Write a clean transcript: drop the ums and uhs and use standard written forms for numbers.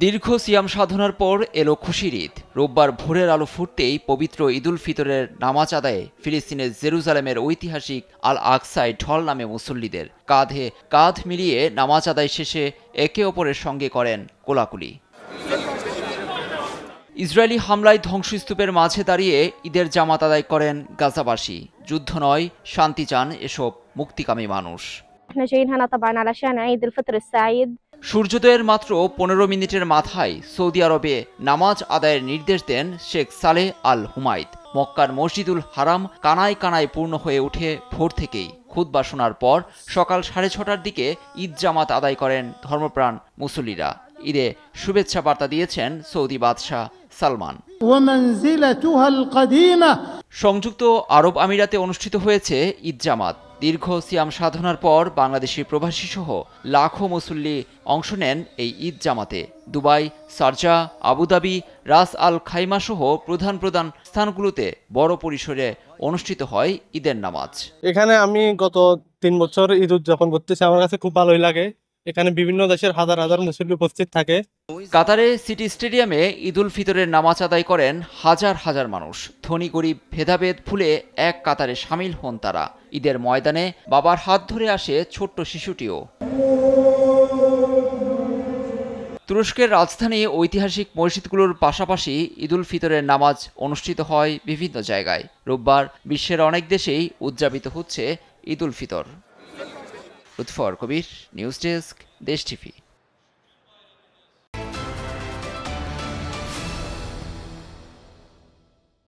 দীর্ঘ সিয়াম সাধনার পর এলো খুশির ঈদ। রোববার ভোরের আলো ফুটতেই পবিত্র ঈদুল ফিতরের নামাজ আদায়ে ফিলিস্তিনের জেরুজালেমের ঐতিহাসিক আল আকসায় ঢল নামে মুসল্লিদের। কাঁধে কাঁধ মিলিয়ে নামাজ আদায় শেষে একে অপরের সঙ্গে করেন কোলাকুলি। ইসরায়েলি হামলায় ধ্বংসস্তূপের মাঝে দাঁড়িয়ে ঈদের জামাত আদায় করেন গাজাবাসী। যুদ্ধ নয়, শান্তি চান এসব মুক্তিকামী মানুষ। সূর্যোদয়ের মাত্র 15 মিনিটের মাথায় সৌদি আরবে নামাজ আদায়ের নির্দেশ দেন শেখ সালেহ আল হুমাইদ। মক্কার মসজিদুল হারাম কানায় কানায় পূর্ণ হয়ে ওঠে ভোর থেকেই। খুতবা শোনার পর সকাল 6:30টার দিকে ঈদ জামাত আদায় করেন ধর্মপ্রাণ মুসল্লিরা। ঈদে শুভেচ্ছা বার্তা দিয়েছেন সৌদি বাদশাহ সালমান। সংযুক্ত আরব আমিরাতে অনুষ্ঠিত হয়েছে ঈদ জামাত। দীর্ঘ সিয়াম সাধনার পর বাংলাদেশি প্রবাসী সহ লাখো মুসল্লি অংশ নেন এই ঈদ জামাতে। দুবাই, শারজাহ, আবুধাবি, রাস আল খাইমা সহ প্রধান প্রধান স্থানগুলোতে বড় পরিসরে অনুষ্ঠিত হয় ঈদের নামাজ। এখানে আমি গত 3 বছর ঈদ উদযাপন করতেছি, আমার কাছে খুব ভালোই লাগে। এখানে বিভিন্ন দেশের হাজার হাজার মুসল্লি উপস্থিত থাকে। কাতারে সিটি স্টেডিয়ামে ঈদুল ফিতরের নামাজ আদায় করেন হাজার হাজার মানুষ। ধনী গরিব ভেদাভেদ ভুলে এক কাতারে সামিল হন তারা। ঈদের ময়দানে বাবার হাত ধরে আসে ছোট্ট শিশুটিও। তুরস্কের রাজধানী ঐতিহাসিক মসজিদগুলোর পাশাপাশি ঈদুল ফিতরের নামাজ অনুষ্ঠিত হয় বিভিন্ন জায়গায়। রোববার বিশ্বের অনেক দেশেই উদযাপিত হচ্ছে ঈদুল ফিতর। লুৎফর কবির, নিউজ ডেস্ক, দেশ টিভি।